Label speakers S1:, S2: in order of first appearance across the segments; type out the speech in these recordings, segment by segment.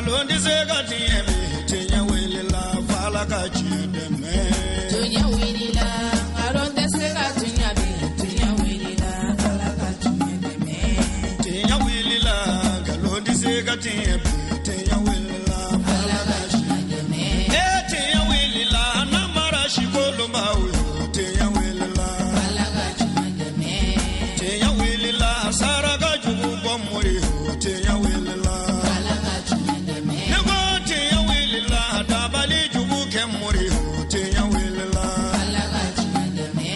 S1: Galondi segati ebe tenya welela fala kachideme.
S2: Tenya welela galondi segati ebe tenya welela fala kachideme.
S1: Tenya welela galondi segati ebe tenya welela fala kachideme. Tenya welela namara shikolo mawe tenya welela
S2: fala kachideme.
S1: Tenya welela saraga jugu bomori tenya welela
S2: fala kachideme.
S1: Nego tenya welela dabali jugu kemori tenya welela
S2: fala kachideme.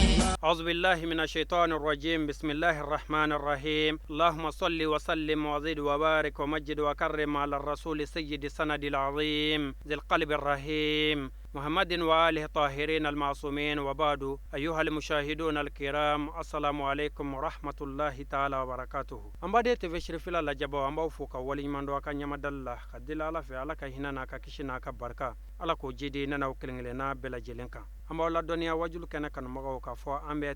S3: أعوذ بالله من الشيطان الرجيم. بسم الله الرحمن الرحيم. اللهم صل وسلم وزد وبارك ومجد وكرم على الرسول سيد السند العظيم ذي القلب الرحيم محمد وآله الطاهرين المعصومين وبعد. أيها المشاهدون الكرام السلام عليكم ورحمة الله تعالى وبركاته. أمبادي تفشر في الله جبا أمبو فوق ولي من دوكا نيمد الله خدل الله في الله كهنا ككشنا كبركة الله كوجدي ننا وكلنا بلا جلنكا أما الله الدنيا وجل كنا كان مغاو كفوا أمبي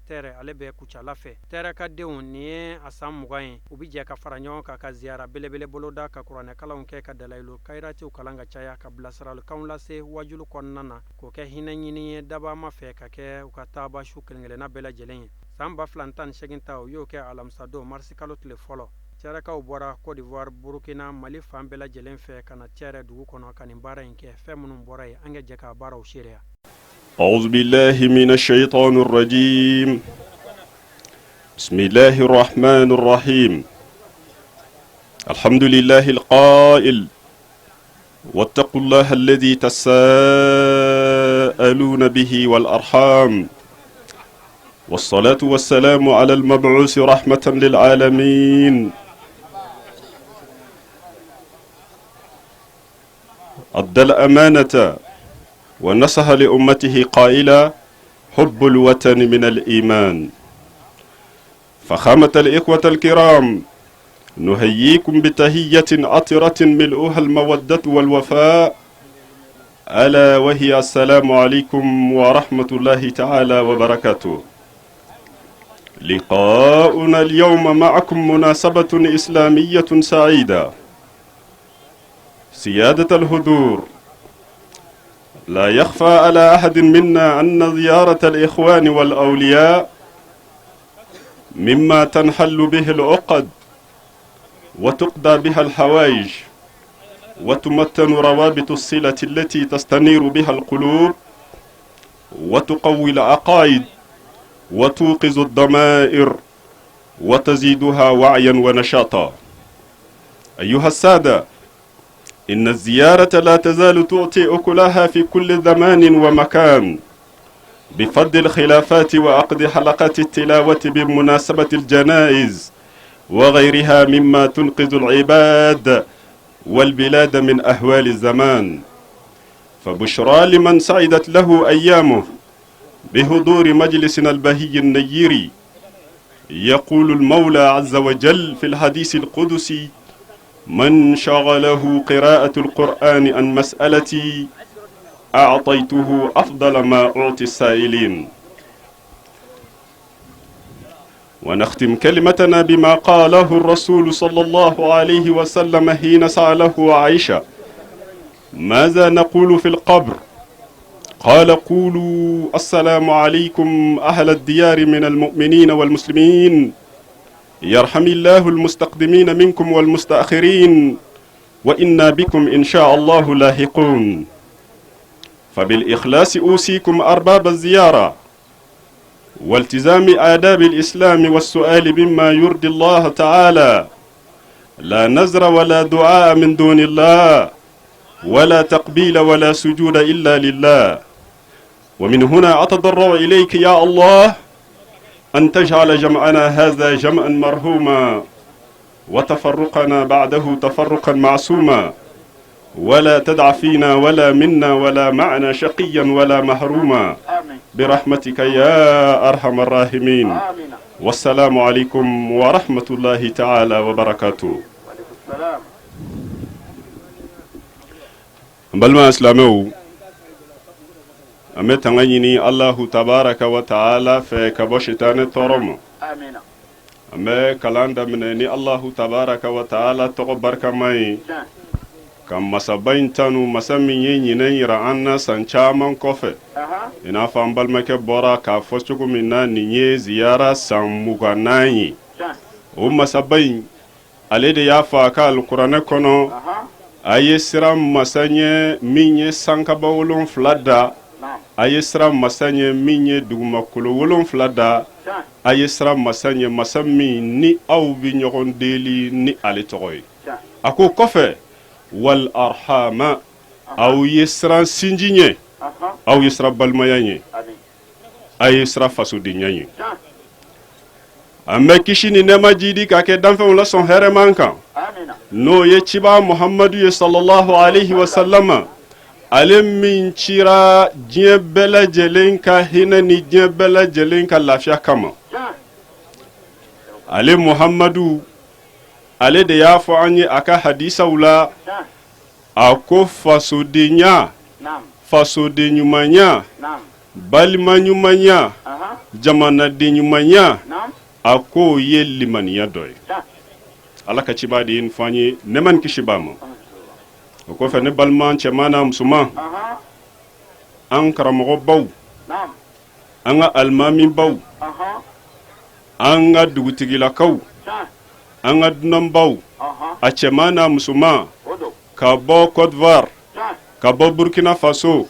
S3: تيري على بي كوچا لافي تيري كديون ني أسام مغاين وبيجي كفرانيون كزيارة بلي بلي بلودا كقرآن كلاون كيكا دلائلو كايراتي وكالانغا چايا كبلاسرا لكاون لاسي وجل konnana ko ke hina nyini daba ma fe ka ke ukataba shukringele na bela jelen samba flantan sheginta yo ke alamsado marsikalo tele folo tere ka ubora Côte d'Ivoire Burkina Mali fambela jelen fe kana tere dugu kono kanimbara inke fe munum boray ange jeka bara o sheria.
S4: أعوذ بالله من الشيطان الرجيم. بسم الله الرحمن الرحيم. الحمد لله القائل واتقوا الله الذي تساءلون به والأرحام والصلاة والسلام على المبعوث رحمة للعالمين أدى الأمانة ونصح لأمته قائلا حب الوطن من الإيمان. فخامة الإخوة الكرام نهييكم بتهية عطرة ملؤها المودة والوفاء ألا وهي السلام عليكم ورحمة الله تعالى وبركاته. لقاؤنا اليوم معكم مناسبة إسلامية سعيدة. سيادة الحضور، لا يخفى على أحد منا أن زيارة الإخوان والأولياء مما تنحل به العقد وتقضى بها الحوائج وتمتن روابط الصلة التي تستنير بها القلوب وتقوي العقائد وتوقظ الضمائر وتزيدها وعيا ونشاطا. أيها السادة، إن الزيارة لا تزال تعطي أكلها في كل زمان ومكان بفض الخلافات وعقد حلقات التلاوة بمناسبة الجنائز وغيرها مما تنقذ العباد والبلاد من أهوال الزمان. فبشرى لمن سعدت له أيامه بحضور مجلسنا البهي النيري. يقول المولى عز وجل في الحديث القدسي: من شغله قراءة القرآن عن مسألتي أعطيته أفضل ما أعطي السائلين. ونختم كلمتنا بما قاله الرسول صلى الله عليه وسلم حين سأله عائشة: ماذا نقول في القبر؟ قال: قولوا السلام عليكم أهل الديار من المؤمنين والمسلمين، يرحم الله المستقدمين منكم والمستأخرين، وإنا بكم إن شاء الله لاحقون. فبالإخلاص أوصيكم أرباب الزيارة والتزام آداب الإسلام والسؤال مما يرضي الله تعالى، لا نذر ولا دعاء من دون الله، ولا تقبيل ولا سجود إلا لله. ومن هنا أتضرع إليك يا الله أن تجعل جمعنا هذا جمعا مرحوما وتفرقنا بعده تفرقا معصوما، ولا تدع فينا ولا منا ولا معنا شقيا ولا محروما برحمتك يا أرحم الراحمين. والسلام عليكم ورحمة الله تعالى وبركاته. بلما أسلامه أمت غنيني الله تبارك وتعالى في كبشتان الترم. أما كلام منني الله تبارك وتعالى تقبر كماي ka masaba in tanu masa min ye ɲinɛ yira an na san caman kɔfɛ i n'a fɔ an balimakɛ bɔra k'a fɔ cogo min na nin ye ziyara san 20 ye o masaba in ale de y'a fɔ a ka alikuranɛ kɔnɔ a ye sira masa ɲɛ min ye sankaba 7 da a ye sira masa ɲɛ min ye dugumakolo 7 da a ye sira masa ɲɛ masa min ni aw bi ɲɔgɔn deli ni ale tɔgɔ ye a ko kɔfɛ wal arhama aw ye sira sinji ɲɛ aw ye sira balimaya ɲɛ a ye sira fasodenya ɲɛ an bɛ kisi ni nɛɛma jidi ka kɛ danfɛnw la sɔn hɛrɛman kan n'o ye ciba muhamadu ye sallallahu alaihi wasallama ale min cira diɲɛ bɛɛ lajɛlen ka hinɛ ni diɲɛ bɛɛ lajɛlen ka lafiya kama ale muhamadu ale de y'a fɔ an ye a ka hadisaw la a ko fasodenya fasoden ɲumanya balima ɲumanya jamanaden ɲumanya a ko ye limaniya dɔ ye ala ka ciba de ye nin fɔ an ye ne ma nin kisi b'a ma o kɔfɛ ne balima cɛman n'a musoman an karamɔgɔ baw an ka alimami baw an ka dugutigilakaw an ka dunan baw a cɛman n'a musoman ka bɔ Côte d'Ivoire ka bɔ Burkina Faso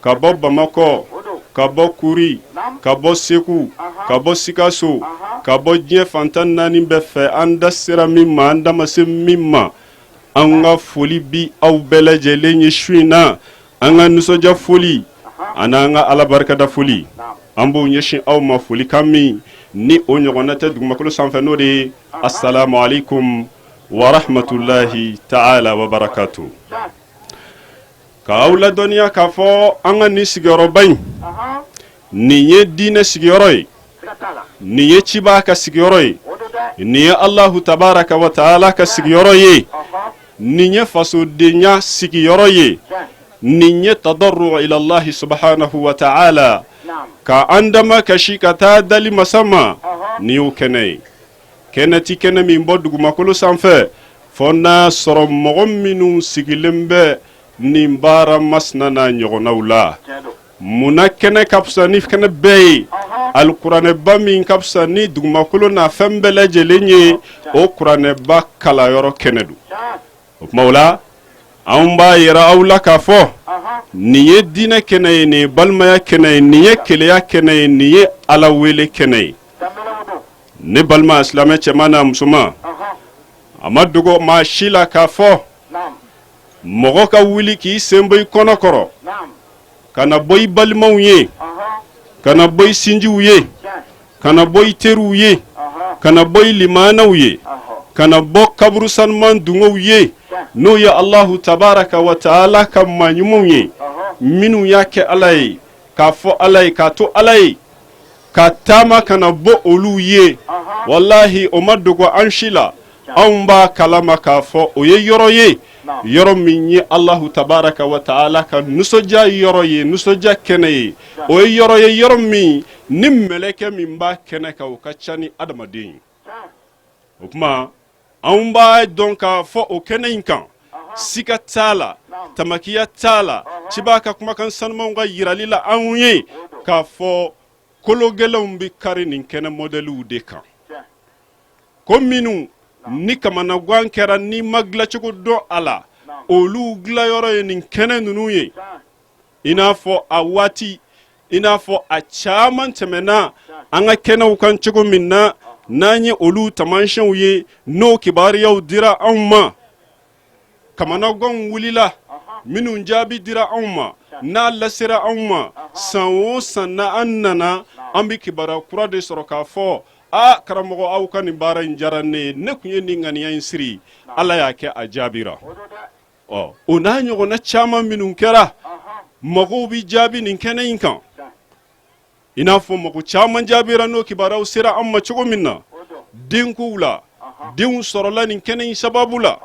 S4: ka bɔ Bamakɔ ka bɔ Kuri ka bɔ Segu ka bɔ Sikaso ka bɔ diɲɛ fantan 4 bɛɛ fɛ an da sera min ma an da ma se min ma an ka foli bi aw bɛɛ lajɛlen ye su in na an ka nisɔndiya foli ani an ka ala barikada foli an b'o ɲɛsin aw ma foli kan min ni o ɲɔgɔnna tɛ dugumakolo sanfɛ n'o de ye assalamu alaikum wa rahmatulahi ta'ala wa barakatuh k'aw ladɔnniya k'a fɔ an ka nin sigiyɔrɔba in nin ye diinɛ sigiyɔrɔ ye nin ye ciba ka sigiyɔrɔ ye nin ye Allahu tabaraka wa ta'ala ka sigiyɔrɔ ye nin ye fasodenya sigiyɔrɔ ye nin ye tadarru ila Allah subhanahu wa ta'ala ka an dama kasi ka taa dali masa ma nin y'o kɛnɛ ye kɛnɛ ti kɛnɛ min bɔ dugumakolo sanfɛ fɔ n'a sɔrɔ mɔgɔ minnu sigilen bɛ nin baara masina n'a ɲɔgɔnnaw la munna kɛnɛ ka fisa ni kɛnɛ bɛɛ ye alikuranɛba min ka fisa ni dugumakolo n'a fɛn bɛɛ lajɛlen ye o kuranɛba kalayɔrɔ kɛnɛ don o tuma o la anw b'a yira aw la k'a fɔ nin ye diinɛ kɛnɛ ye nin ye balimaya kɛnɛ ye nin ye keleya kɛnɛ ye nin ye ala wele kɛnɛ ye ne balima silamɛ cɛman n'a musoman a ma dogo maa si la k'a fɔ mɔgɔ ka wuli k'i sen bɔ i kɔnɔ kɔrɔ ka na bɔ i balimaw ye ka na bɔ i sinjiw ye ka na bɔ i teriw ye ka na bɔ i limanaw ye ka na bɔ kaburu sanuman dungow ye n'o ye Allahu tabaraka wa ta'ala ka maɲumanw ye minnu y'a kɛ ala ye k'a fɔ ala ye k'a to ala ye ka taama ka na bɔ olu ye wallahi o ma dogo an si la anw b'a kalama k'a fɔ o ye yɔrɔ ye yɔrɔ min ye Allahu tabaraka wa ta'ala ka nisɔndiya yɔrɔ ye nisɔndiya kɛnɛ ye o ye yɔrɔ ye yɔrɔ min ni mɛlɛkɛ min b'a kɛnɛ kan o ka ca ni adamaden ye o tuma anw b'a dɔn k'a fɔ o kɛnɛ in kan siga t'a la tamakiya t'a la ciba ka kumakan sanumanw ka yirali la anw ye k'a fɔ kologɛlɛnw bɛ kari nin kɛnɛ mɔdɛliw de kan ko minnu ni kamanagan kɛra ni ma dilacogo dɔn a la olu dilayɔrɔ ye nin kɛnɛ ninnu ye i n'a fɔ a waati i n'a fɔ a caman tɛmɛna an ka kɛnɛw kan cogo min na n'an ye olu taamasiyɛnw ye n'o kibaruyaw dira anw ma kamanaganw wulila minnu jaabi dira anw ma n'a lasera anw ma san o san na an nana an bɛ kibaruya kura de sɔrɔ k'a fɔ karamɔgɔ aw ka nin baara in diyara ne ye ne tun ye nin ŋaniya in siri ala y'a kɛ a jaabira o n'a ɲɔgɔnna caman minnu kɛra mɔgɔw bɛ jaabi nin kɛnɛ in kan i n'a fɔ mɔgɔ caman jaabira n'o kibaruyaw sera an ma cogo min na denkow la denw sɔrɔla nin kɛnɛ in sababu la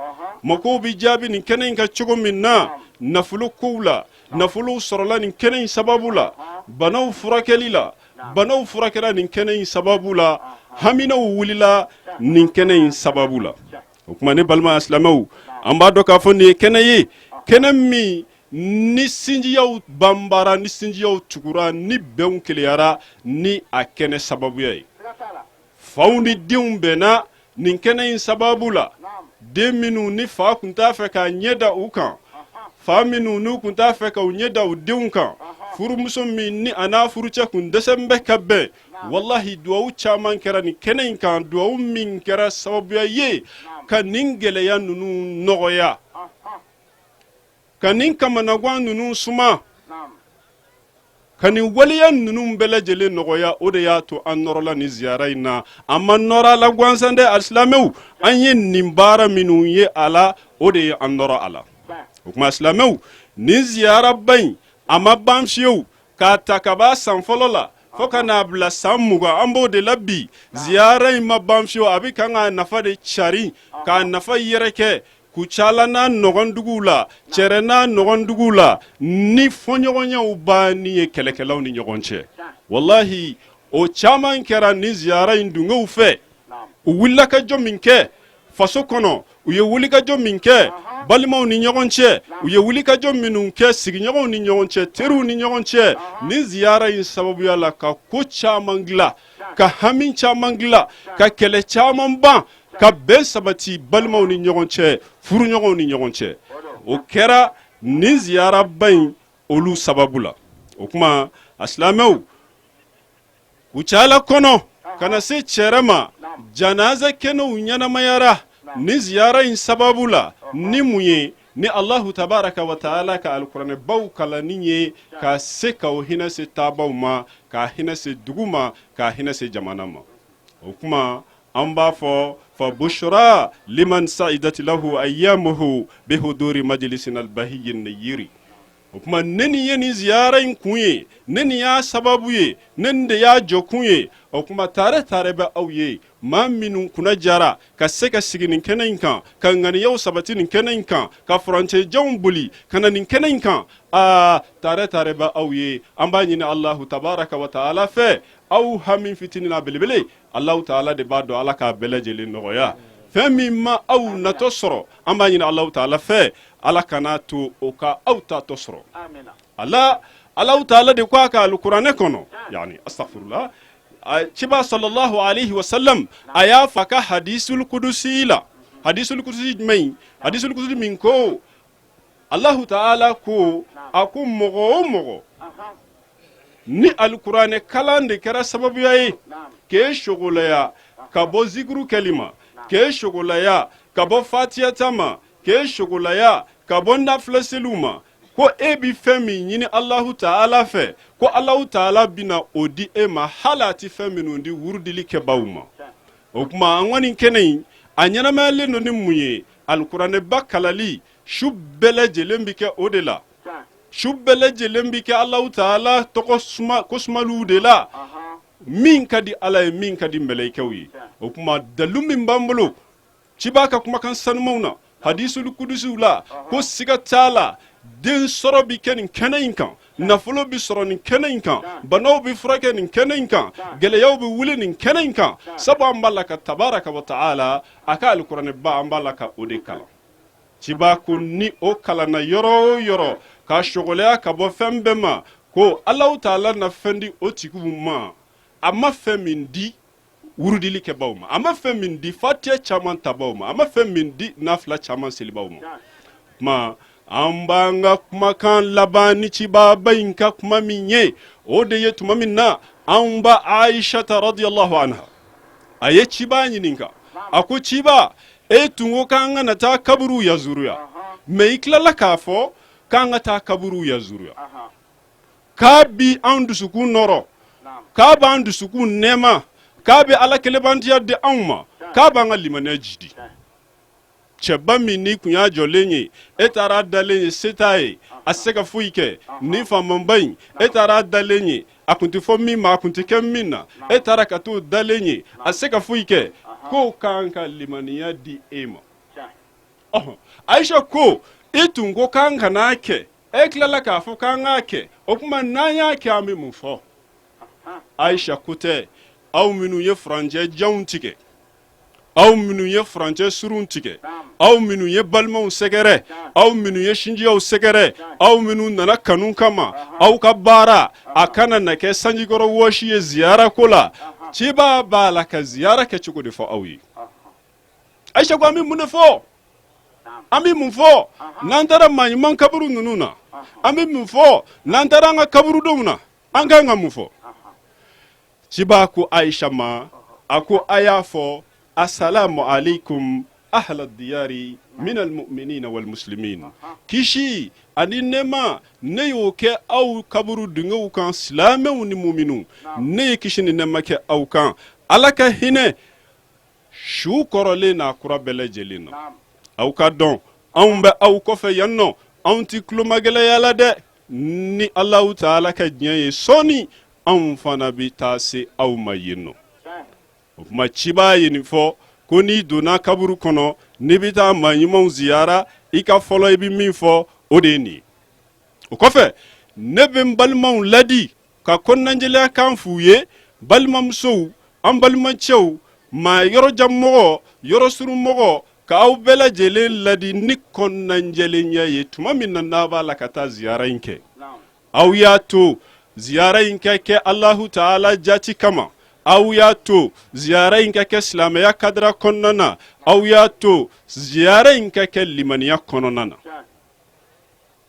S4: mɔgɔw bɛ jaabi nin kɛnɛ in kan cogo min na nafolo kow la nafolow sɔrɔla nin kɛnɛ in sababu la banaw furakɛli la banaw furakɛra nin kɛnɛ in sababu la haminaw wulila nin kɛnɛ in sababu la o kuma ne balima silamɛw an b'a dɔn k'a fɔ nin ye kɛnɛ ye kɛnɛ min ni sinjiyaw banbara ni sinjiyaw tugura ni bɛnw keleyara ni a kɛnɛ sababuya ye faw ni denw bɛnna nin kɛnɛ in sababu la den minnu ni fa kun t'a fɛ k'a ɲɛ da u kan fa minnu n'u kun t'a fɛ k'u ɲɛ da u denw kan furumuso min ni a n'a furucɛ kun dɛsɛn bɛ ka bɛn wallahi duwawu caman kɛra nin kɛnɛ in kan duwawu min kɛra sababuya ye ka nin gɛlɛya ninnu nɔgɔya ka nin kamanagwan ninnu suma ka nin waliya ninnu bɛɛ lajɛlen nɔgɔya o de y'a to an nɔrɔla nin ziyara in na an ma nɔrɔ a la gansan dɛ alisilamɛw an ye nin baara minnu ye a la o de ye an nɔrɔ a la o tuma alisilamɛw nin ziyara ba in a ma ban fiyewu k'a ta ka b'a san fɔlɔ la fo ka n'a bila san 20 an b'o de la bi ziyara in ma ban fiyewu a bɛ kan k'a nafa de cari k'a nafa yɛrɛkɛ kucala n'a nɔgɔnduguw la cɛrɛ n'a nɔgɔnduguw la ni fɔɲɔgɔnyaw banni ye kɛlɛkɛlaw ni ɲɔgɔn cɛ wallahi o caman kɛra nin ziyara in dungew fɛ u wulila ka jɔ min kɛ faso kɔnɔ u ye wulikajɔ min kɛ balimaw ni ɲɔgɔn cɛ u ye wulikajɔ minnu kɛ sigiɲɔgɔnw ni ɲɔgɔn cɛ teriw ni ɲɔgɔn cɛ nin ziyara in sababuya la ka ko caman dilan ka hami caman dilan ka kɛlɛ caman ban ka bɛn sabati balimaw ni ɲɔgɔn cɛ furuɲɔgɔnw ni ɲɔgɔn cɛ o kɛra nin ziyara ba in olu sababu la o kuma alisilamɛw u cayala kɔnɔ ka na se cɛrɛ ma janaza kɛnɛw ɲɛnamayara nin ziyara in sababu la ni mun ye ni Allahu tabaraka wa taala ka alkuranɛ baw kalanni ye ka se k'o hinɛ se taabaw ma ka hinɛ se dugu ma ka hinɛ se jamana ma o kuma an b'a fɔ fa bushra liman sa'idati lahu ayyamuhu bihuduri majlisin albahiyyin nayyiri o kuma ne ni ye nin ziyara in kun ye ne ni y'a sababu ye ne ni de y'a jɔ kun ye o kuma tare bɛ aw ye maa minnu kunna jara ka se ka sigi nin kɛnɛ in kan ka ŋaniyaw sabati nin kɛnɛ in kan ka furancɛjanw boli ka na nin kɛnɛ in kan tare bɛ aw ye an b'a ɲini Allahu tabaraka wa taala fɛ aw hami fitini na belebele Allahu taala de b'a dɔn ala k'a bɛɛ lajɛlen nɔgɔya fɛn min ma aw natɔ sɔrɔ an b'a ɲini Allahu taala fɛ ala kana to o ka aw tatɔ sɔrɔ Allahu taala de ko a ka alkuranɛ kɔnɔ yani astaghfirullah ciba sallallahu alaihi wasallam a y'a fa ka hadisul kudusi la hadisul kudusi jumɛn hadisul kudusi min ko Allahu taala ko a ko mɔgɔ o mɔgɔ ni alkuranɛ kalan de kɛra sababuya ye k'e sogolaya ka bɔ zikuru kɛli ma k'e sogolaya ka bɔ fatiyata ma k'e sogolaya ka bɔ nafilɛseliw ma ko e bi fɛn min ɲini Allahu taala fɛ ko Allahu taala bina o di e ma hali a ti fɛn minnu di wurudili kɛbaw ma o kuma an kɔni kɛnɛ in a ɲɛnamayalen don ni mun ye alkuranɛ ba kalali su bɛɛ lajɛlen bi kɛ o de la su bɛɛ lajɛlen bi kɛ Allahu taala tɔgɔ kosumaliw de la min ka di ala ye min ka di mɛlɛkɛw ye o kuma dalu min b'an bolo ci b'a ka kumakan sanumaw na hadisul kudusiw la ko siga t'a la den sɔrɔ bi kɛ nin kɛnɛ in kan nafolo bi sɔrɔ nin kɛnɛ in kan banaw bi furakɛ nin kɛnɛ in kan gɛlɛyaw bi wuli nin kɛnɛ in kan sabu an b'a la ka tabaraka wa taala a ka alkuranɛ ba an b'a la ka o de kalan ci b'a ko ni o kalanna yɔrɔ o yɔrɔ ka sogolaya ka bɔ fɛn bɛɛ ma ko Allahu taala na fɛn di o tigiw ma a ma fɛn min di wurudili kɛbaw ma a ma fɛn min di fatiya caman tabaw ma a ma fɛn min di nafila caman selibaw ma an b'an ka kumakan laban ni cibaba in ka kuma min ye o de ye tuma min na an ba Aishata radiyallahu anha a ye ciba ɲininka a ko ciba e tun ko k'an ka na taa kaburu ya zuruya mɛ i tilala k'a fɔ k'an ka taa kaburu ya zuruya k'a bi an dusukun nɔrɔ k'a b'an dusukun nɛɛma k'a bɛ ala kelebantiya di anw ma k'a b'an ka limaniya jidi cɛba min ni kun y'a jɔlen ye e taara dalen ye se t'a ye a se ka foyi kɛ ni faamaba in e taara dalen ye a kun tɛ fɔ min ma a kun tɛ kɛ min na e taara ka t'o dalen ye a se ka foyi kɛ k'o k'an ka limaniya di e ma Aisha ko e tun ko k'an kana kɛ e tilala k'a fɔ k'an k'a kɛ o kuma n'an y'a kɛ an bɛ mun fɔ Aisha ko tɛ aw minnu ye furancɛ janw tigɛ aw minnu ye furancɛ surun tigɛ aw minnu ye balimaw sɛgɛrɛ aw minnu ye sinjiyaw sɛgɛrɛ aw minnu nana kanu kama aw ka baara a kana na kɛ sanjikɔrɔ wɔsi ye ziyara ko la ciba b'a la ka ziyara kɛ cogo de fɔ aw ye ayisa ko an bɛ mun de fɔ an bɛ mun fɔ n'an taara maaɲuman kaburu ninnu na an bɛ mun fɔ n'an taara an ka kaburudenw na an ka kan ka mun fɔ ciba ko ayisa ma a ko a y'a fɔ assalamu alaikum ahla diyari min almu'minina wal muslimin kisi ani nɛma ne y'o kɛ aw kaburu dingɛw kan silamɛw ni mu'minu ne ye kisi ni nɛma kɛ aw kan ala ka hinɛ su kɔrɔlen n'a kura bɛɛ lajɛlen na aw ka dɔn anw bɛ aw kɔfɛ yan nɔ anw ti tulomagɛlɛya la dɛ ni alahu taala ka diɲɛ ye sɔɔni anw fana bɛ taa se aw ma yen nɔ o kuma ciba ye nin fɔ ko n'i donna kaburu kɔnɔ n'i bɛ taa maaɲumanw ziyara i ka fɔlɔ i bɛ min fɔ o de ye nin ye o kɔfɛ ne bɛ n balimaw ladi ka kɔnɔnajɛlɛya kan f'u ye balimamusow an balimacɛw maa yɔrɔjan mɔgɔ yɔrɔ surun mɔgɔ k'aw bɛɛ lajɛlen ladi ni kɔnɔnajɛlenya ye tuma min na n'a b'a la ka taa ziyara in kɛ aw y'a to ziyara in ka kɛ alahu taala jati kama aw y'a to ziyara in ka kɛ silamɛya kadira kɔnɔna na aw y'a to ziyara in ka kɛ limaniya kɔnɔna na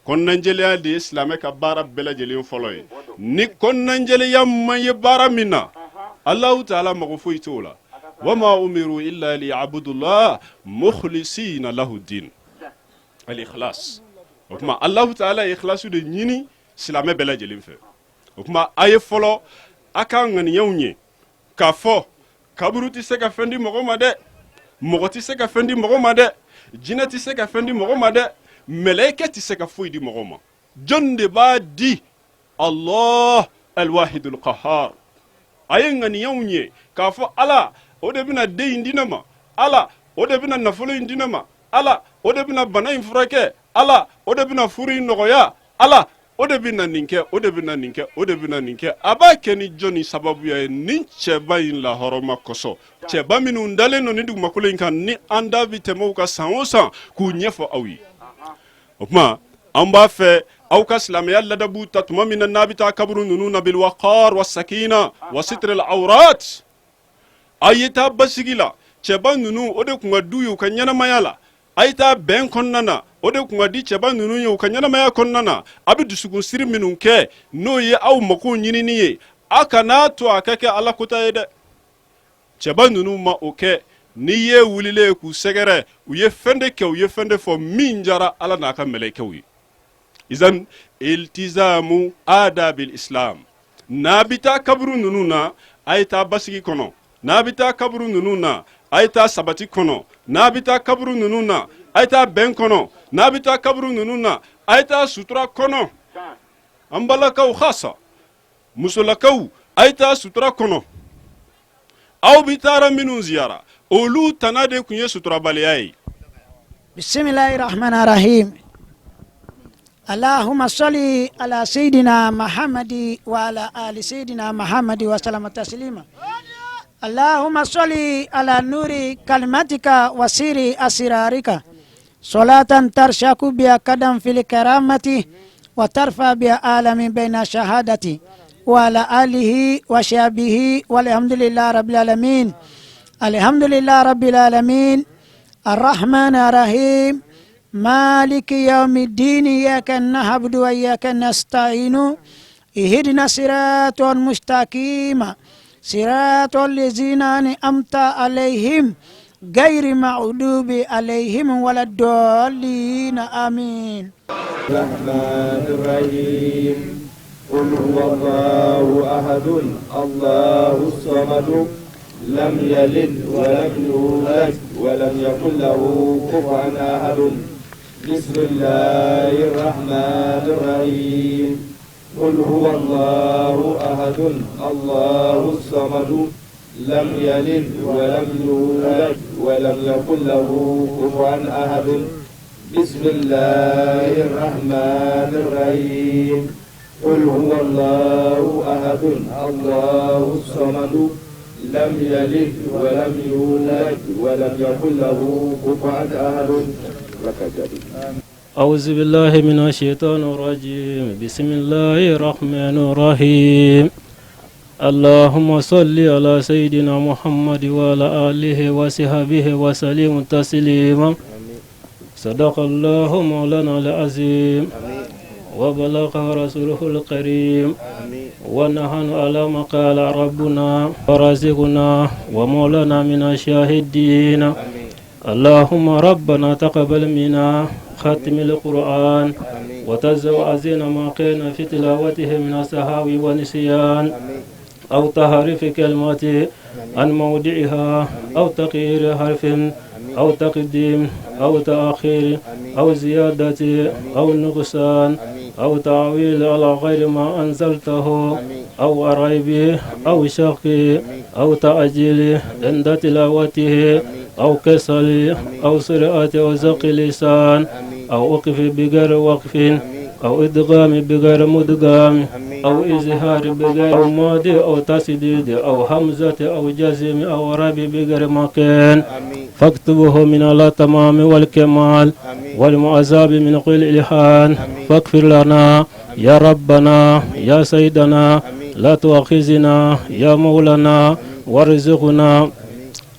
S4: kɔnɔnajɛlenya de ye silamɛ ka baara bɛɛ lajɛlen fɔlɔ ye ni kɔnɔnajɛlenya man ye baara min na alahu taala mago foyi t'o la wama umiru illa liya'budullah mukhlisina lahu din al-ikhlas o kuma alahu taala ye ikhlasu de ɲini silamɛ bɛɛ lajɛlen fɛ o kuma a ye fɔlɔ a ka ŋaniyaw ɲɛ k'a fɔ kaburu tɛ se ka fɛn di mɔgɔ ma dɛ mɔgɔ tɛ se ka fɛn di mɔgɔ ma dɛ jinɛ tɛ se ka fɛn di mɔgɔ ma dɛ mɛlɛkɛ tɛ se ka foyi di mɔgɔ ma jɔn de b'a di Allah al-wahidul qahhar a ye ŋaniyaw ɲɛ k'a fɔ ala o de bɛna den in di ne ma ala o de bɛna nafolo in di ne ma ala o de bɛna bana in furakɛ ala o de bɛna furu in nɔgɔya ala o de bɛna nin kɛ o de bɛna nin kɛ o de bɛna nin kɛ a b'a kɛ ni jɔnni sababuya ye ni cɛba in lahɔrɔma kosɔn cɛba minnu dalen don ni dugumakolo in kan ni an da bɛ tɛmɛ u ka san o san k'u ɲɛfɔ aw ye o tuma an b'a fɛ aw ka silamɛya ladabu ta tuma min na n'a bɛ taa kaburu ninnu na bil waqar wa sakina wa sitril awrat a ye taa basigi la cɛba ninnu o de tun ka du ye u ka ɲɛnamaya la a ye taa bɛn kɔnɔna na o de tun ka di cɛba ninnu ye u ka ɲɛnamaya kɔnɔna na a bɛ dusukun siri minnu kɛ n'o ye aw mako ɲinini ye a kana to a ka kɛ ala kota ye dɛ cɛba ninnu ma o kɛ n'i ye wulilen k'u sɛgɛrɛ u ye fɛn de kɛ u ye fɛn de fɔ min diyara ala n'a ka mɛlɛkɛw ye izan iltizamu adabil islam n'a bɛ taa kaburu ninnu na a ye taa basigi kɔnɔ n'a bɛ taa kaburu ninnu na a ye taa sabati kɔnɔ n'a bɛ taa kaburu ninnu na a ye taa bɛn kɔnɔ n'a bɛ taa kaburu ninnu na a ye taa sutura kɔnɔ an balakaw khasa musolakaw a ye taa sutura kɔnɔ aw bɛ taara minnu ziyara olu tana de tun ye suturabaliya ye
S5: bisimilahi rahmani rahim allahumma salli ala sayidina muhammadi wa ala ali sayidina muhammadi wa salama taslima اللهم صل على نور كلمتك وسير أسرارك صلاة ترشق بها قدم في الكرامة وترفع بها عالم بين شهادتي وعلى آله وشعبه والحمد لله رب العالمين الحمد لله رب العالمين الرحمن الرحيم مالك يوم الدين إياك نعبد وإياك نستعين اهدنا الصراط المستقيم صراط الذين أنعمت عليهم غير المغضوب عليهم ولا الضالين آمين.
S6: الرحمن الرحيم قل هو الله أحد الله الصمد لم يلد ولم يولد ولم يكن له كفوا أحد بسم الله الرحمن الرحيم قل هو الله أحد الله الصمد لم يلد ولم يولد ولم يكن له كفوا أحد بسم الله الرحمن الرحيم قل هو الله أحد الله الصمد لم يلد ولم يولد ولم يكن له كفوا أحد.
S7: أعوذ بالله من الشيطان الرجيم. بسم الله الرحمن الرحيم. اللهم صل على سيدنا محمد وعلى آله وصحبه وسلم تسليما. صدق الله مولانا العظيم وبلغ رسوله الكريم ونحن على ما قال ربنا ورزقنا ومولانا من الشاهدين. اللهم ربنا تقبل منا ختم القرآن وتزوعزنا ما كان في تلاوته من السهو ونسيان أو تحريف كلمة عن موضعها أو تغيير حرف أو تقديم أو تأخير أو زيادة أو نقصان أو تعويل على غير ما أنزلته أو ريب أو شك أو تأجيل عند تلاوته أو كسل أو سرعة أو زق لسان أو وقف بغير وقف أو إدغام بغير مدغام أو إظهار بغير ماد أو تسديد أو همزة أو جزم أو رب بغير مكان فاكتبه من على تمام والكمال والمعذاب من كل إلحان فاغفر لنا يا ربنا يا سيدنا لا تؤاخذنا يا مولانا وارزقنا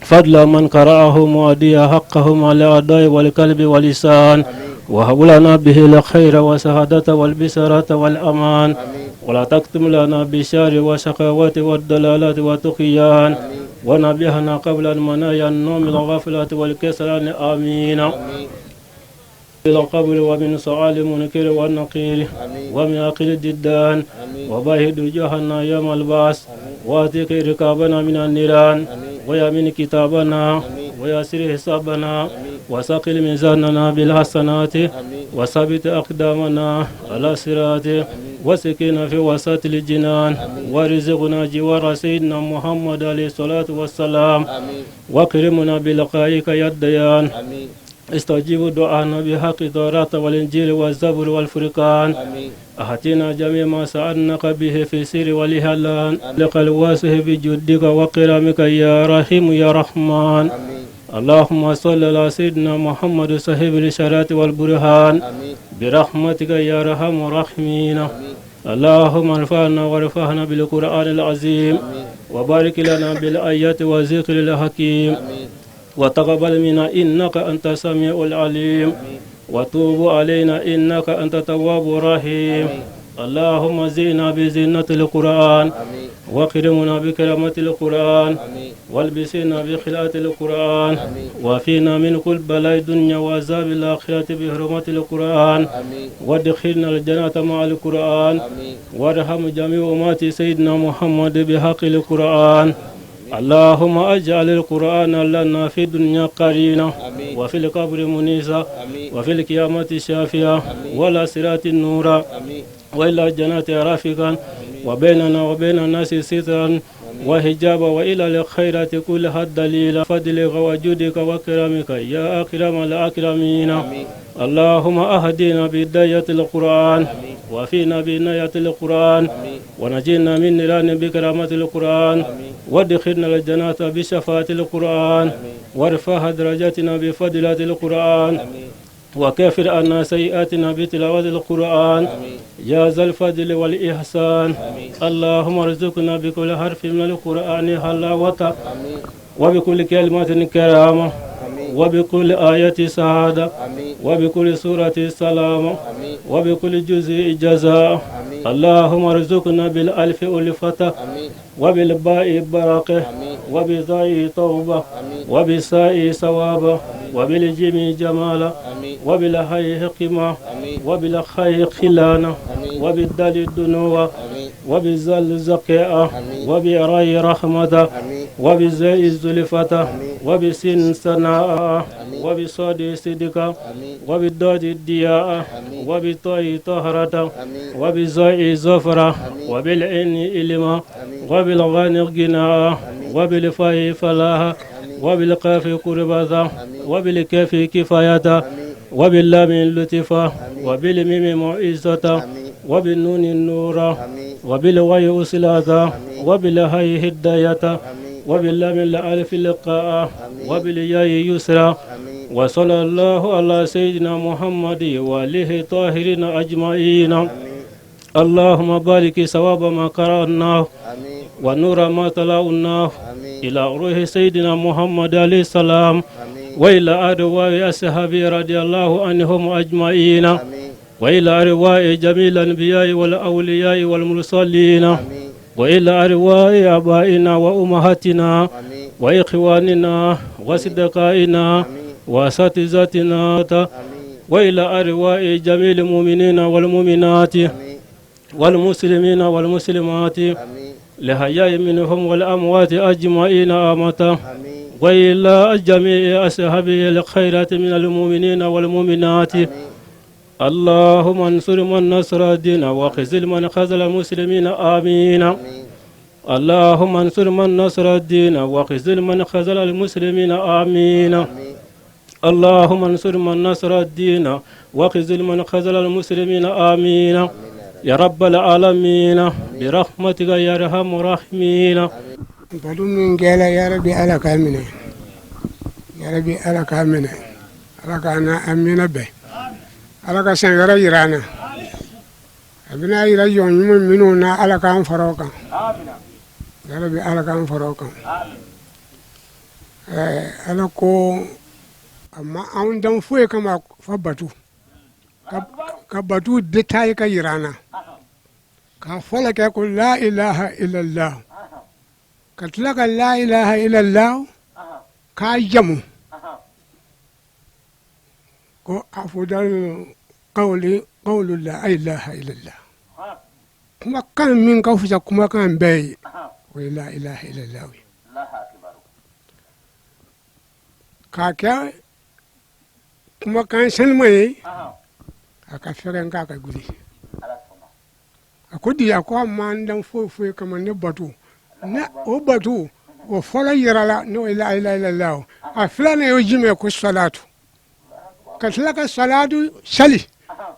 S7: فضل من قرأه مؤدي حقهم على الأداء والقلب واللسان وهب لنا به الخير والسعادة والبشارة والأمان ولا تكتم لنا بالشر والشقاوة والضلالات والطغيان ونبهنا قبل المنايا النوم الغفلة والكسلان آمين. إلى القبر ومن سؤال المنكر والنقير ومن أكل الددان وباهد جهنم يوم البعث واتيك ركابنا من النيران ويمين كتابنا ويسر حسابنا وثقل ميزاننا بالحسنات وثبت أقدامنا على الصراط وسكن في وسط الجنان ورزقنا جوار سيدنا محمد عليه الصلاة والسلام وكرمنا بلقائك يا الديان استجيب دعانا بحق التوراة والإنجيل والزبور والفرقان أهتنا جميع ما سألناك به في سر والإعلان لك الواسه بجدك وكرمك يا رحيم يا رحمن. اللهم صل على سيدنا محمد صاحب الشرائع والبرهان برحمتك يا أرحم الراحمين. اللهم ارفعنا وارفعنا بالقرآن العظيم وبارك لنا بالآيات والذكر الحكيم وتقبل منا إنك أنت السميع العليم وتوب علينا إنك أنت التواب الرحيم. اللهم زينا بزينة القرآن وكرمنا بكرامة القرآن والبسنا بخلاءة القرآن وفينا من كل بلاء الدنيا وعذاب الآخرة بحرمة القرآن وادخلنا الجنة مع القرآن وارحم جميع أمات سيدنا محمد بحق القرآن. اللهم اجعل القرآن لنا في الدنيا قرينا وفي القبر منيسا وفي القيامة شافيا ولا صراط نورا وإلى الجنة رافقا وبيننا وبين الناس سترا وحجابا وإلى الخيرات كلها الدليل فضلك وجودك وكرمك يا أكرم الأكرمين. اللهم أهدنا بداية القرآن وفينا بناية القرآن ونجينا من نيران بكرامة القرآن وادخلنا الجنة بشفاعة القرآن وارفع درجاتنا بفضيلة القرآن وكفر عنا سيئاتنا بتلاوة القرآن يا ذا الفضل والإحسان. اللهم ارزقنا بكل حرف من القرآن حلاوة وبكل كلمة كرامة وبكل آية سعادة وبكل سورة سلام وبكل جزء جزاء. اللهم ارزقنا بالألف ألفة وبالباء بركة وبالضاء توبة وبالساء ثوابا وبالجيم جمالا وبالحي حكمة وبالخير خلانا وبالدال الدنوة وبالزل زكاء وبالراء رحمة وبالزاء الزلفة وبالسين سناء وبالصاد صدقا وبالضاد الدياء وبالطاء طهرة وبالزاء زفرة وبالعين إلما وبالغان غناء وبالفاء فلاح وبالقاف قربة وبالكاف كفاية وباللام لطفة وبالميم معزة وبالنون النور وبالواي أسلة وبالهاء هداية وباللام الألف اللقاء وبالياء يسرى وصلى الله على سيدنا محمد وآله طاهرين أجمعين. اللهم بارك ثواب ما قرأناه ونور ما تلاوناه إلى روح سيدنا محمد عليه السلام وإلى أرواح أصحابه رضي الله عنهم أجمعين وإلى أرواح جميع الأنبياء والأولياء والمرسلين وإلى أرواح آبائنا وأمهاتنا وإخواننا وصدقائنا وأساتذتنا وإلى أرواح جميع المؤمنين والمؤمنات والمسلمين والمسلمات لحياء منهم والأموات أجمعين آمة وإلى جميع أصحابه الخيرات من المؤمنين والمؤمنات. اللهم انصر من نصر الدين وخذل من خذل المسلمين آمين. اللهم انصر من نصر الدين وخذل من خذل المسلمين آمين. اللهم انصر من نصر الدين وخذل من خذل المسلمين آمين يا رب العالمين برحمتك يا أرحم الراحمين.
S8: بدون من قال يا ربي على كامنة يا ربي على كامنة على كأنا أمين به على كسنجرة يرانا أبنا يرجعون منونا على كام فروقا يا ربي على كام فروقا على كو أما عندهم فوق كما فبتو كبتو دتاي كيرانا كفلك يقول لا إله إلا الله كتلك لا إله إلا الله كاجمو كو أفضل قول لا إله إلا الله كما كان من كوفجا كما كان باي ولا إله إلا الله كاكا كما كان سلمي akafere nga akaguli akodi akwa manda fofu kama ne batu na o batu o fola yirala no ila ila ila lao aflana yojime ko salatu katlaka salatu sali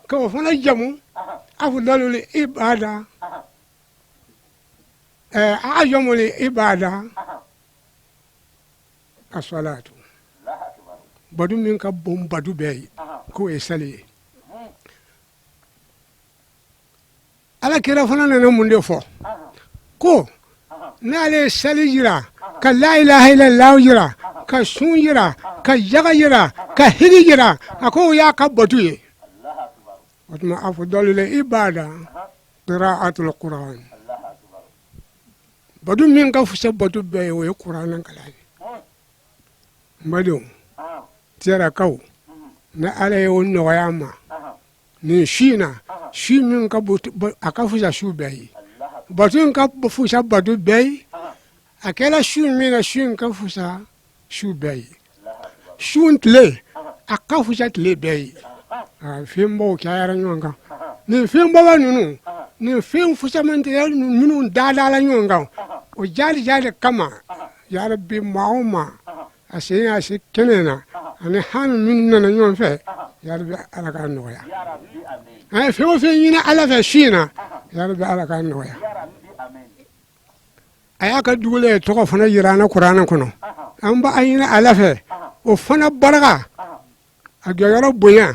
S8: ko fola jamu afdalu ibada ajamu ibada as-salatu badu min ka bom badu be ko e sali ala kira fana nana mun de fɔ ko n'ale sali jira ka la ilaha illallah jira ka sun jira ka jaga jira ka higi jira a ko y'a ka batu ye o tuma afdalu ibada qira'atul Qur'an batu min ka fusa batu bɛɛ ye o ye Qur'an kalan ye mbadenw tiyarakaw na ala ye o nɔgɔya ma nin si na si min ka a ka fusa su bɛɛ ye batu in ka fusa batu bɛɛ ye a kɛra su min na su in ka fusa su bɛɛ ye su tile a ka fusa tile bɛɛ ye fɛnbaw cayara ɲɔgɔn kan nin fɛnbaba ninnu nin fɛn fusamantigɛ minnu daadala ɲɔgɔn kan o jaali kama yarabi maa o maa a se kɛnɛ na ani hami minnu nana ɲɔgɔn fɛ yarabi ala ka nɔgɔya a ye fɛn o fɛn ɲini ala fɛ su in na yarabi ala ka nɔgɔya a y'a ka dugule tɔgɔ fana yira an na kuranɛ kɔnɔ an b'a ɲini ala fɛ o fana barika a jɔyɔrɔ bonya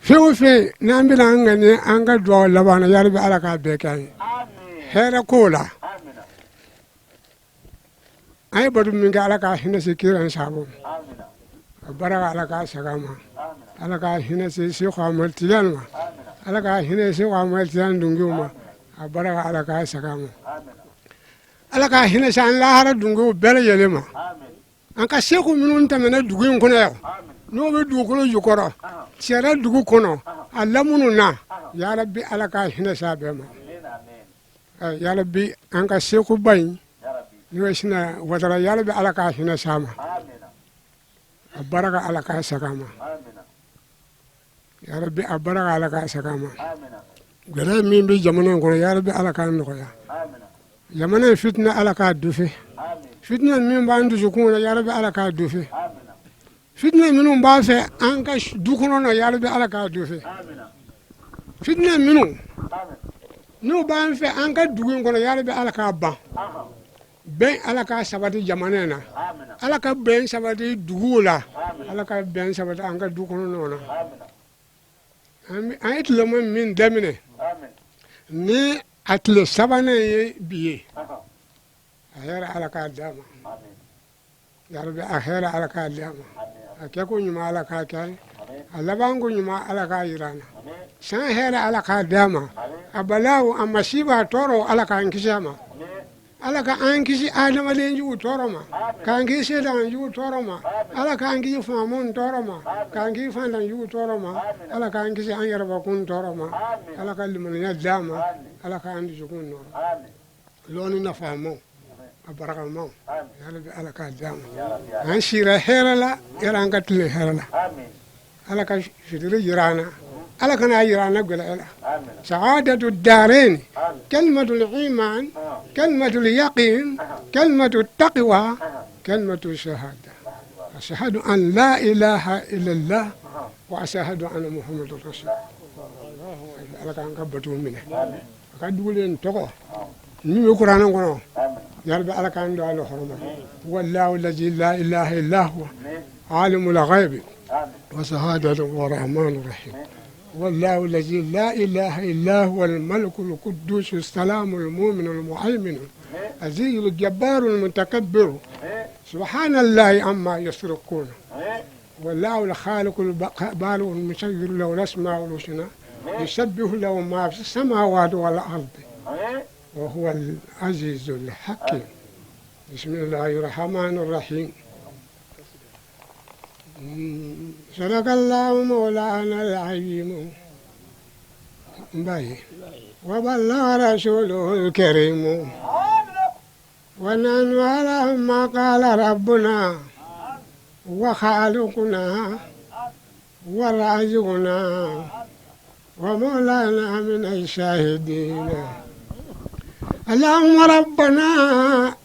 S8: fɛn o fɛn n'an bɛna an ŋani an ka dugawu laban na yarabi ala k'a bɛɛ kɛ an ye hɛrɛ k'o la an ye batu min kɛ ala k'a hinɛ se kiran sago a barika ala k'a saga ma ala k'a hinɛ se Seku Amadu Tijani ma ala k'a hinɛ Seku Amadu Tijani dungiw ma a barika ala k'a saga ma ala k'a hinɛ se an lahara dungiw bɛɛ lajɛlen ma an ka seku minnu tɛmɛna dugu in kɔnɔ yan n'o bɛ dugukolo jukɔrɔ cɛra dugu kɔnɔ a lamunu na yarabi ala k'a hinɛ se a bɛɛ ma yarabi an ka sekuba in n'o ye sina watara yarabi ala k'a hinɛ se a ma a barika ala k'a saga ma yarabi a barika ala k'a saga ma gɛlɛya min bɛ jamana in kɔnɔ yarabi ala k'a nɔgɔya jamana in fitina ala k'a dufe fitina min b'an dusukun na yarabi ala k'a dufe fitina minnu b'a fɛ an ka du kɔnɔ na yarabi ala k'a dufe fitina minnu n'u b'an fɛ an ka dugu in kɔnɔ yarabi ala k'a ban ben ala ka sabati jamana na ala ka ben sabati dugu la ala ka ben sabati an ka du kɔnɔ nɔ na an ye tile min daminɛ ni a tile sabanan ye bi ye a hɛrɛ ala k'a d'a ma yarabi a hɛrɛ ala k'a d'a ma a kɛ ko ɲuman ala k'a kɛ a laban ko ɲuman ala k'a yira an na san hɛrɛ ala k'a d'a ma a balawu a masiba a tɔɔrɔ ala k'an kisi a ma ala ka an kisi adamaden jugu tɔɔrɔ ma k'an kisi seetan jugu tɔɔrɔ ma ala k'an kisi faamun tɔɔrɔ ma k'an kisi fantan jugu tɔɔrɔ ma ala k'an kisi an yɛrɛbakun tɔɔrɔ ma ala ka limaniya d'a ma ala k'an dusukun nɔrɔ lɔɔni nafamaw a barakamaw yarabi ala k'a d'a ma an sira hɛrɛ la yara an ka tile hɛrɛ la ala ka fitiri jira an na ala kana yira an na gɛlɛya la sa'adatu daarayni kalimatul iman kalimatul yaqin kalimatul taqwa kalimatul shahada ashhadu an la ilaha illallah wa ashhadu anna muhammadur rasul ala kan ka batu minɛ ka dugulen tɔgɔ ni bɛ kuranɛ kɔnɔ yarabi ala kan do ala horoma wallahu allazi la ilaha illa huwa alimul ghaibi wa shahadatu wa rahmanur rahim والله الذي لا إله إلا هو الملك القدوس السلام المؤمن المهيمن العزيز الجبار المتكبر سبحان الله عما يشركون والله الخالق البارئ المصور له الأسماء الحسنى يسبح له ما في السماوات والأرض وهو العزيز الحكيم بسم الله الرحمن الرحيم صدق الله مولانا العظيم وبلغ رسوله الكريم ونحن على ما قال ربنا وخالقنا ورازقنا ومولانا من الشاهدين اللهم ربنا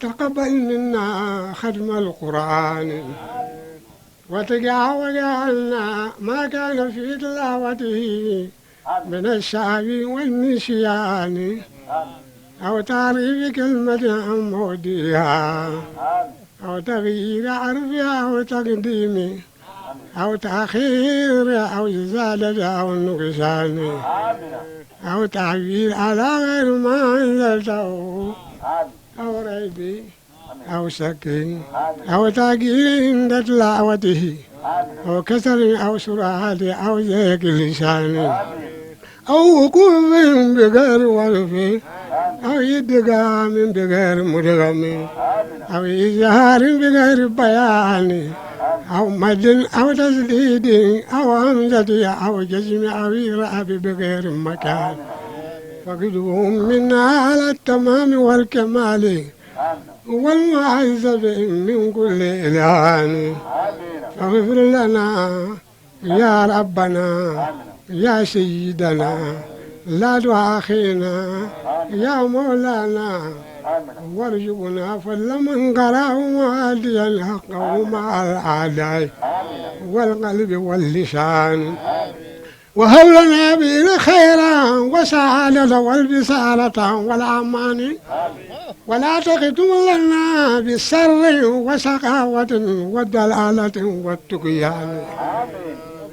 S8: تقبل منا ختم القرآن وتجاوز عنا ما كان في تلاوته من الشعب والنسيان أو تعريف كلمة عن موضعها أو تغيير عرفها أو تقديم أو تأخير أو إزالة أو نقصان أو تعبير على غير ما أنزلته أو ريب أو سكين أو تأجيل عند تلاوته أو كسر أو سرعة أو زيك لسان أو وقوف بغير وقف أو إدغام بغير مدغم أو إظهار بغير بيان أو مد أو تسديد أو همزة أو جزم أو إرهاب بغير مكان فقدهم منا على التمام والكمال والمعزب من كل إلهان فاغفر لنا يا ربنا يا سيدنا لا تؤاخذنا يا مولانا وارزقنا فضل من قرأه معاديا حقه مع الأعداء والقلب واللسان وهب لنا به خيرا وسعادة والبسالة والأمان ولا تختم لنا بالسر وسخاوة والدلالة والتقيان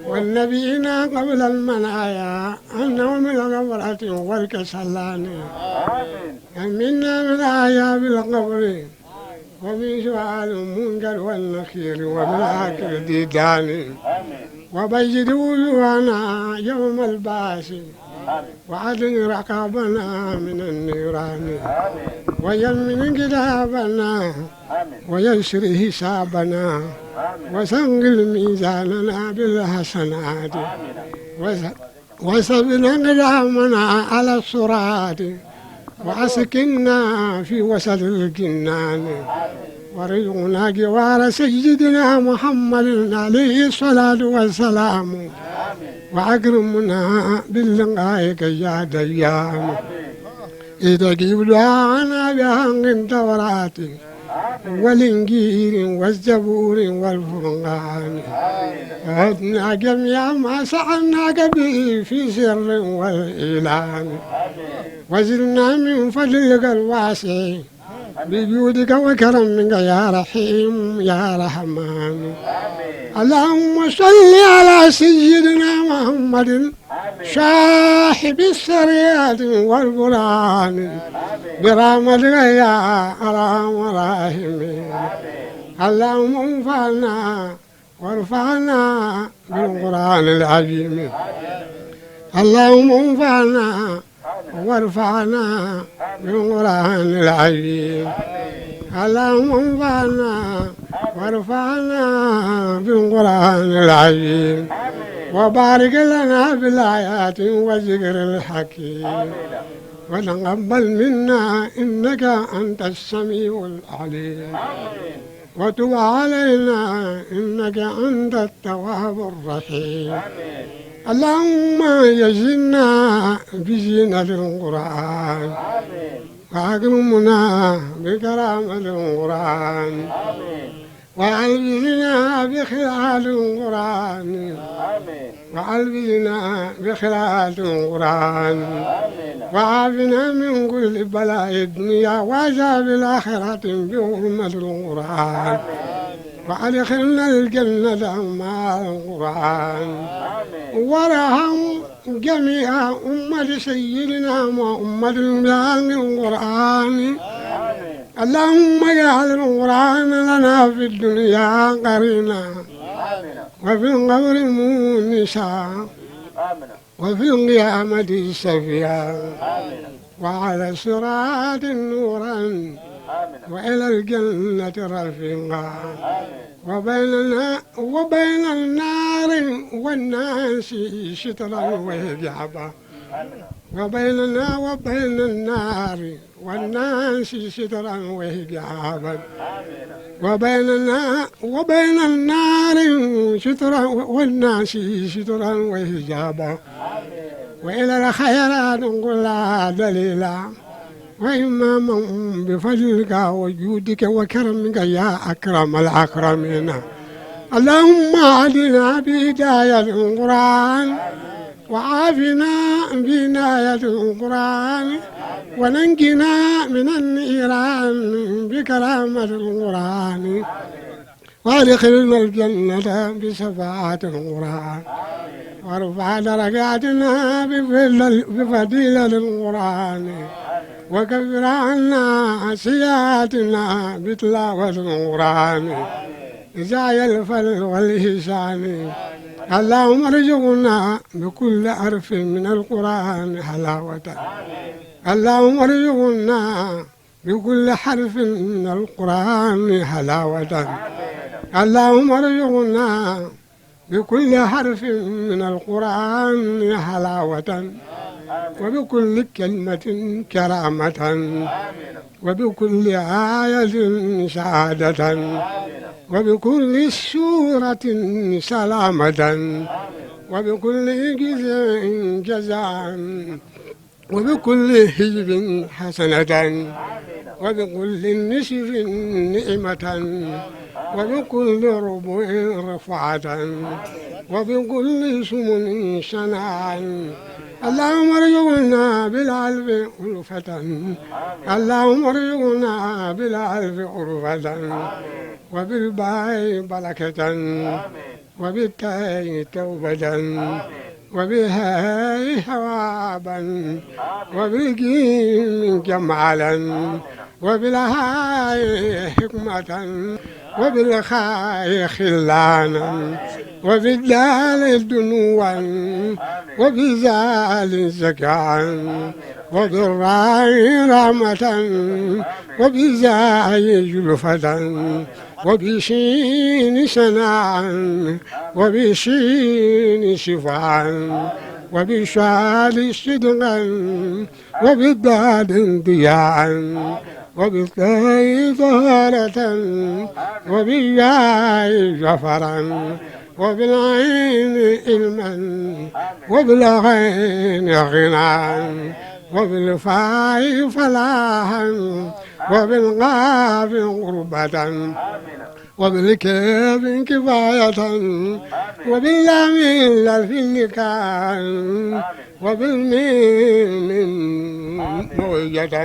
S8: والنبيين قبل المنايا أنهم من الغفرة والكسلان أمنا من عذاب القبر ومن سؤال المنكر والنكير ومن آكل الديدان وبيد وجوهنا يوم البعث وعدل رقابنا من النيران ويمن كتابنا ويسر حسابنا وثقل ميزاننا بالحسنات وثبت أقدامنا على الصراط وأسكننا في وسط الجنان ورزقنا جوار سيدنا محمد عليه الصلاة والسلام وأكرمنا باللقائك يا ديان إذا جيب دعانا بحق التوراة والإنجيل والزبور والفرقان وهدنا جميع ما سألناك به في سر والإعلان وزدنا من فضلك الواسع بجودك وكرمك يا رحيم يا رحمن. اللهم صل على سيدنا محمد صاحب السريات والقرآن برحمتك يا أرحم الراحمين. اللهم انفعنا وارفعنا بالقرآن العظيم. اللهم انفعنا وارفعنا بالقرآن العظيم. اللهم انفعنا وارفعنا بالقرآن العظيم. وبارك لنا بالآيات والذكر الحكيم. وتقبل منا إنك أنت السميع العليم. وتب علينا إنك أنت التواب الرحيم. اللهم يزدنا بزينة القرآن وأكرمنا بكرامة القرآن وألبسنا بخلال القرآن وألبسنا بخلال القرآن وعافنا من كل بلاء الدنيا وعذاب الآخرة بحرمة القرآن وأدخلنا الجنة مع القرآن. وارحم جميع أمة سيدنا وأمة بأهل القرآن. اللهم اجعل القرآن لنا في الدنيا قرينا وفي القبر مونسا وفي القيامة سفيا وعلى الصراط نورا وإلى الجنة رفيقا وبين النار والناس سترا وحجابا وبيننا وبين النار والناس سترا وحجابا وبيننا وبين النار سترا والناس سترا وحجابا وإلى الخيرات كلها دليلا وإماما بفضلك وجودك وكرمك يا أكرم الأكرمين. اللهم أهدنا بهداية القرآن وعافنا بعناية القرآن وننجنا من النيران بكرامة القرآن وادخلنا الجنة بشفاعة القرآن وارفع درجاتنا بفضيلة القرآن وكفر عنا سيئاتنا بتلاوة القرآن زاي الفضل والإحسان. اللهم ارزقنا بكل حرف من القرآن حلاوة. اللهم ارزقنا بكل حرف من القرآن حلاوة. اللهم ارزقنا بكل حرف من القرآن حلاوة وبكل كلمة كرامة وبكل آية سعادة وبكل سورة سلامة وبكل جزء جزاء وبكل حزب حسنة وبكل نشر نعمة وبكل ربع رفعة وبكل سمن شنعا. اللهم ارزقنا بالعلم ألفة. اللهم ارزقنا بالعلم عرفة وبالباء بركة وبالتاء توبة وبالهاء ثوابا وبالجيم جمالا وبالهاء حكمة وبالخاء خلانا وبالدال دنوا وبالزال زكاة وبالراء رحمة وبالزاي جلفة وبشين سناء وبشين شفاء وبشال صدقا وبالدال ضياء وبالتاء طهارة وبالياء جفرا وبالعين علما وبالغين غنى وبالفاء فلاحا وبالقاف قربة وبالكيف كفاية وباللام في اللكان وبالميم موجة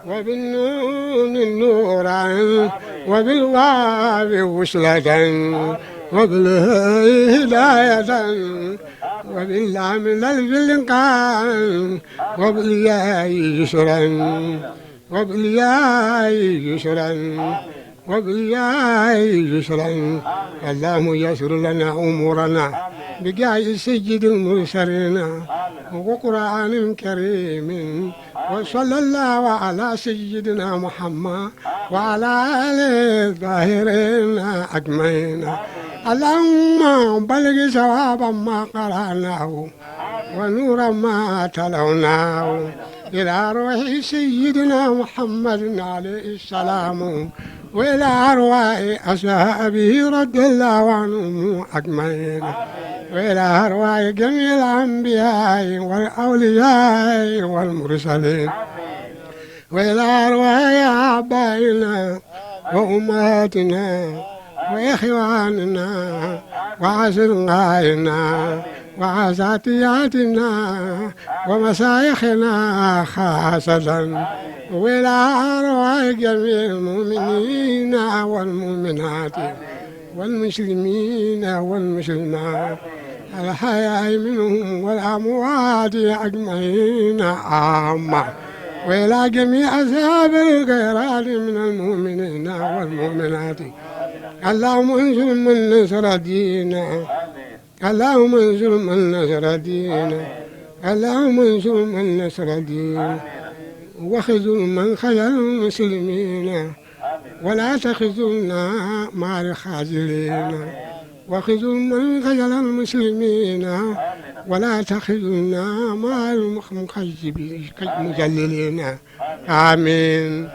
S8: وبالنون نورا وبالواو وصلة وبالهداية وباللام في اللكان وبالياء يسرا وبالياء يسرا وبالياء يسرا اللهم يسر لنا امورنا بجاه سيد المرسلين وقرآن كريم وصلى الله على سيدنا محمد وعلى آله الطاهرين أجمعين. اللهم بلغ ثواب ما قرأناه ونور ما تلوناه إلى روح سيدنا محمد عليه السلام وإلى أرواح أصحابه رضي الله عنهم أجمعين وإلى أرواح جميع الأنبياء والأولياء والمرسلين وإلى أرواح آبائنا وأمهاتنا وإخواننا وأصدقائنا وأساتذتنا ومشايخنا خاصة وإلى أرواح جميع المؤمنين والمؤمنات والمسلمين والمسلمات الحياة منهم والأموات أجمعين عامة وإلى جميع أصحاب الخيرات من المؤمنين والمؤمنات. اللهم انصر من نصر ديننا اللهم انصر من نصر ديننا اللهم انصر من نصر ديننا وخذل من خذل المسلمين ولا تخذلنا مع الخاذلين وخذل من خذل المسلمين ولا تخذلنا مع المجللين. آمين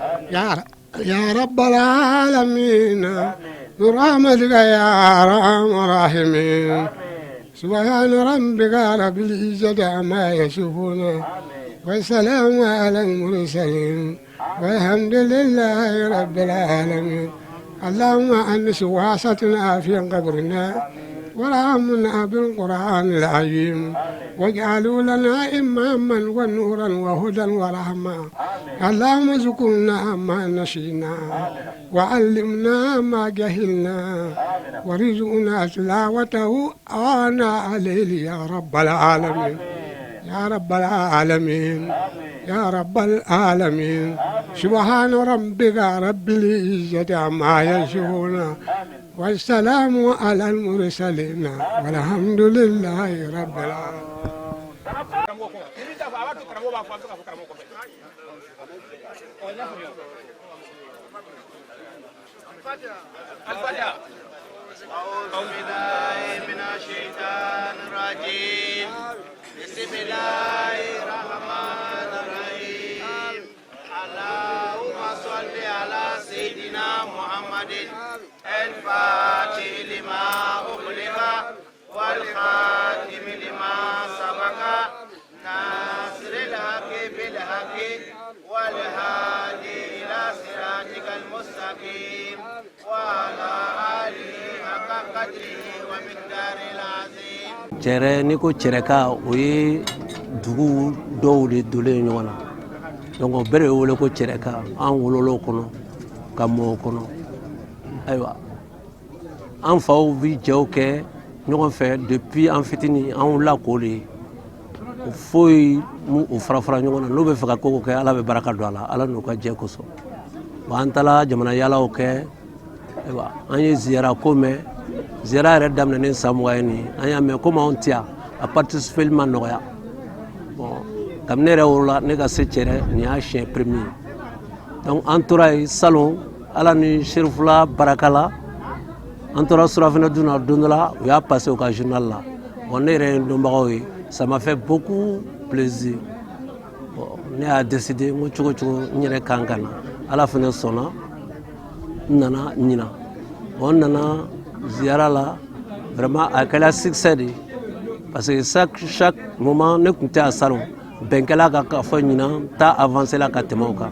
S8: يا رب العالمين برحمتك يا أرحم الراحمين. سبحان ربك رب العزة عما يصفون والسلام على المرسلين والحمد لله رب العالمين. اللهم أنس واسطنا في قبرنا ورحمنا بالقرآن العظيم واجعلوا لنا إماما ونورا وهدى ورحمة. اللهم اذكرنا ما نسينا وعلمنا ما جهلنا ورزقنا تلاوته آناء الليل يا رب العالمين يا رب العالمين يا رب العالمين. سبحان ربك رب العزة عما يصفون والسلام على المرسلين والحمد لله رب العالمين.
S1: أعوذ بالله من الشيطان الرجيم بسم الله الرحمن الرحيم. اللهم صل على سيدنا محمد الفاتح لما أغلق والخاتم لما سبق ناصر الحق بالحق والهادي إلى صراطك المستقيم وعلى آله حق قدره ومقداره العظيم.
S9: cɛrɛ n'i ko cɛrɛka o ye dugu dɔw de dolen ɲɔgɔn na donc o bɛɛ de bɛ wele ko cɛrɛka an wololo kɔnɔ ka mɔ o kɔnɔ. ayiwa an faw bi jɛw kɛ ɲɔgɔn fɛ depuis an fitini an lako de ye o foyi mu o farafara ɲɔgɔn na n'u bɛ fɛ ka ko kɛ ala bɛ baraka don a la ala n'u ka jɛ kosɔn. bon an taara jamana yaalaw kɛ ayiwa an ye ziyara ko mɛn ziyara yɛrɛ daminɛnen san 20 ye nin ye an y'a mɛn komi anw tɛ yan a participeli ma nɔgɔya. bon kabini ne yɛrɛ wolola ne ka se cɛrɛ nin y'a siɲɛ premier donc an tora yen salon ala ni serifula baraka la an tora surafana dun na don dɔ la u y'a passé u ka journal la. bon ne yɛrɛ ye dɔnbagaw ye ça m'a fait beaucoup plaisir. bon ne y'a décidé n ko cogo cogo n yɛrɛ kan ka na ala fana sɔnna n nana ɲina. bon n nana ziyara la vraiment a kɛra succès de parce que chaque moment ne tun tɛ a salon bɛnkɛla ka fɔ ɲina ta avancé la ka tɛmɛ o kan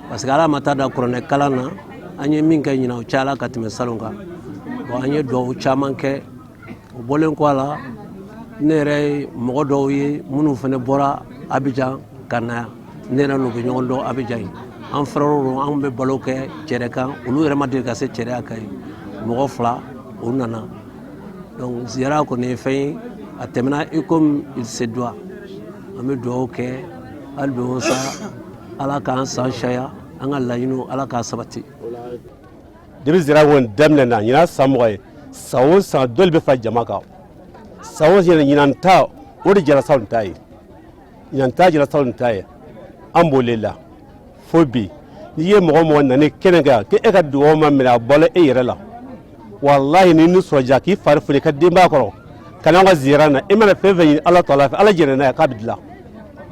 S9: parce que ala ma taa da kuranɛ kalan na an ye min kɛ ɲina o cayala ka tɛmɛ salon kan bon an ye duwawu caman kɛ o bɔlen kɔ a la ne yɛrɛ ye mɔgɔ dɔw ye minnu fana bɔra Abidjan ka na yan ne yɛrɛ n'u bɛ ɲɔgɔn dɔn Abidjan ye an frɛrɛw don an bɛ balo kɛ cɛrɛ kan olu yɛrɛ ma deli ka se cɛrɛya kan ye mɔgɔ 2 o nana donc ziyara kɔni ye fɛn ye a tɛmɛna i comme il se doit an bɛ duwawu kɛ hali bi o sa ala k'an san caya an ka laɲiniw ala k'a sabati
S10: depuis ziyara kɔni daminɛna ɲinan san 20 ye san o san dɔ de bɛ fara jama kan san o san ɲinan ta o de jara salon ta ye ɲinan ta jara salon ta ye an b'o le la fo bi n'i ye mɔgɔ o mɔgɔ nani kɛnɛ kan k'e ka dugawu ma minɛ a bɔla e yɛrɛ la wallahi ni nisɔndiya k'i fari foni ka denbaya kɔrɔ ka n'an ka ziyara na i mana fɛn fɛn ɲini ala tɔla fɛ ala jɛnɛ n'a ye k'a bɛ dilan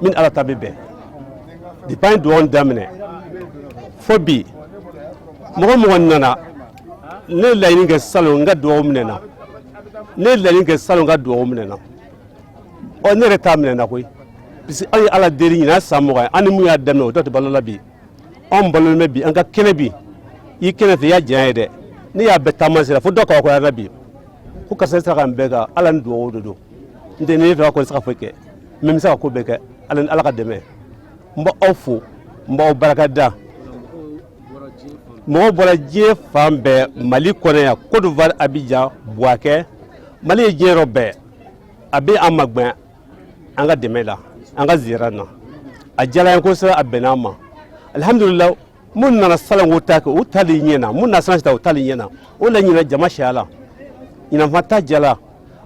S10: min ala ta bɛ bɛn depuis an ye dugawu daminɛ fo bi mɔgɔ mɔgɔ nana ne ye laɲini kɛ salon n ka dugawu minɛna ne ye laɲini kɛ salon n ka dugawu minɛna ɔ ne yɛrɛ t'a minɛna koyi parce que an ye ala deli ɲinan san 20 an ni mun y'a daminɛ o dɔ tɛ balo la bi anw balolen bɛ bi an ka kɛnɛ bi i kɛnɛ fɛ i y'a janya ye dɛ ne y'a bɛɛ taama sera fo dɔ kabakoyara bi ko karisa sera ka n bɛɛ kan ala ni dugawu de don n tɛ ne fɛ ka kɔni se ka foyi kɛ mɛ n bɛ se ka ko bɛɛ kɛ ala ka dɛmɛ n bɛ aw fo n b'aw barika da mɔgɔw bɔra diɲɛ fan bɛɛ mali kɔnɔ yan Côte d'Ivoire Abidjan Buakɛ mali ye diɲɛ yɔrɔ bɛɛ a bɛ an magɛn an ka dɛmɛ la an ka ziyara na a diyara an ye kosɛbɛ a bɛnna an ma alhamdulillah mun nana salon ko ta kɛ u tali ɲɛna mun na san ta u tali ɲɛna o la ɲina jama cayala ɲinafan ta jala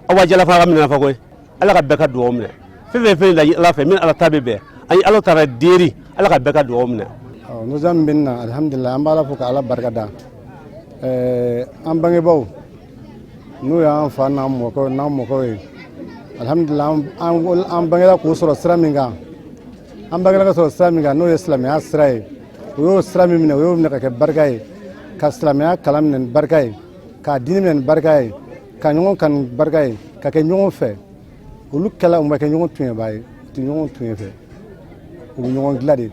S10: aw b'a jala fana ka minɛ nafa koyi ala ka bɛɛ ka dugawu minɛ fɛn fɛn la ala fɛ min ala ta bɛ bɛn an ye ala taara deeri ala ka bɛɛ ka dugawu minɛ
S11: nuzam binna alhamdulillah an b'ala fo ka ala barika da an bangebaw n'o y'an fa n'an mɔkɛw ye alhamdulillah an bangela k'o sɔrɔ sira min kan an bangela ka sɔrɔ sira min kan n'o ye silamɛya sira ye o y'o sira min minɛ o y'o minɛ ka kɛ barika ye ka silamɛya kalan minɛ ni barika ye ka diinɛ minɛ ni barika ye ka ɲɔgɔn kanu ni barika ye ka kɛ ɲɔgɔn fɛ olu kɛla u ma kɛ ɲɔgɔn tuɲɛbaa ye u tɛ ɲɔgɔn tuɲɛ fɛ u bɛ ɲɔgɔn dilan de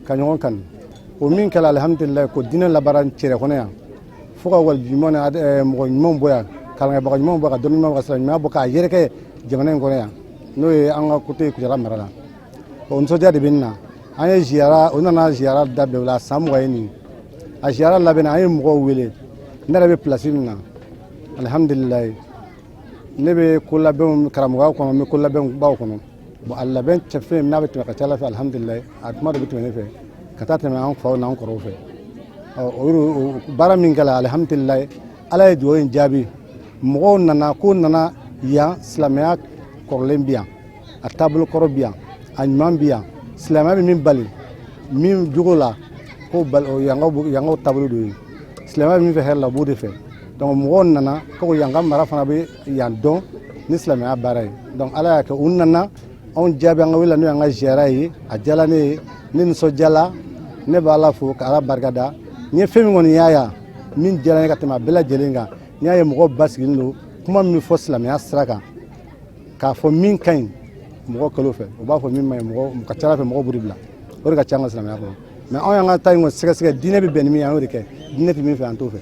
S11: ka ɲɔgɔn kanu o min kɛla alhamdulillah ko diinɛ labaara cɛrɛ kɔnɔ yan fo ka walijumaw ni mɔgɔ ɲumanw bɔ yan kalankɛbaga ɲumanw bɔ ka dɔnni ɲumanw ka sira ɲuman bɔ k'a yɛrɛkɛ jamana in kɔnɔ yan n'o ye an ka kote Kujala mara la o nisɔndiya de bɛ nin na an ye ziyara o nana ziyara daminɛ o la san 20 ye nin a ziyara labɛnna an ye mɔgɔw wele ne yɛrɛ bɛ pilasi min na alhamdulillah ne bɛ ko labɛnw karamɔgɔya kɔnɔ n bɛ ko labɛnw baw kɔnɔ bon a labɛn cɛ fɛn n'a bɛ tɛmɛ ka ca ala fɛ alhamdulillah a tuma dɔ bɛ tɛmɛ ne fɛ ka taa tɛmɛ an faw n'an kɔrɔw fɛ o baara min kɛla alhamdulillah ala ye dugawu in jaabi mɔgɔw nana ko nana yan silamɛya kɔrɔlen bi yan a taabolo kɔrɔ bi yan a ɲuman bi yan silamɛya bɛ min bali min jogo la ko yankaw taabolo de ye silamɛya bɛ min fɛ hɛrɛ la o b'o de fɛ donc mɔgɔw nana ko yanka mara fana bɛ yan dɔn ni silamɛya baara ye donc ala y'a kɛ u nana anw jaabi an ka wele n'o y'an ka ziyara ye a diyala ne ye ne nisɔndiyala ne bɛ ala fo ka ala barika da n ye fɛn min kɔni y'a yan min diyara ne ka tɛmɛ a bɛɛ lajɛlen kan n y'a ye mɔgɔw basigilen don kuma min bɛ fɔ silamɛya sira kan k'a fɔ min ka ɲi mɔgɔ kalo fɛ u b'a fɔ min ma ɲi mɔgɔ ka ca ala fɛ mɔgɔw b'o de bila o de ka ca an ka silamɛya kɔnɔ mais anw y'an ka ta in kɔni sɛgɛsɛgɛ diinɛ bɛ bɛn ni min ye an y'o de kɛ diinɛ tɛ min fɛ an t'o fɛ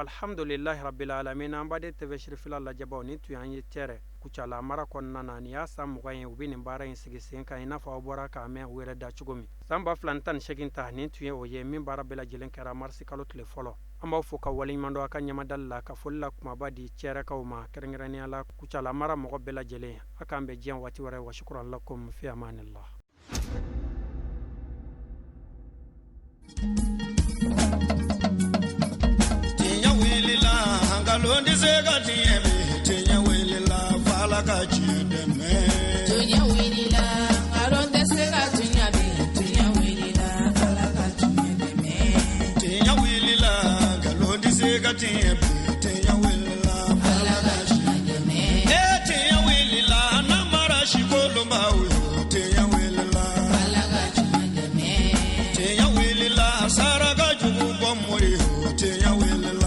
S3: alhamdulillahi rabbil alamin an baden tv shirifila lajɛbaw ni tun y'an ye cɛrɛ Kucala mara kɔnɔna na ni y'a san 20 ye u bɛ nin baara in sigi sen kan i n'a fɔ aw bɔra k'a mɛn u yɛrɛ da cogo min san 2018 ta nin tun ye o ye min baara bɛɛ lajɛlen kɛra marisi kalo tile fɔlɔ an b'aw fo ka waleɲuman dɔn a ka ɲamadali la ka foli la kumaba di cɛrɛkaw ma kɛrɛnkɛrɛnnenya la Kucala mara mɔgɔ bɛɛ lajɛlen a k'an bɛ diɲɛ waati wɛrɛ wa shukran lakum fi amanillah
S1: Londi sega tieme tenya welela fala ka chideme
S2: tunya welila aronde sega tunya be tunya welila fala ka chideme
S1: tenya welila londi sega tieme tenya welela fala ka chideme tenya welila na mara shikolo mawe tenya welela
S2: fala ka chideme
S1: tenya welila sara ka jubu bomori tenya welela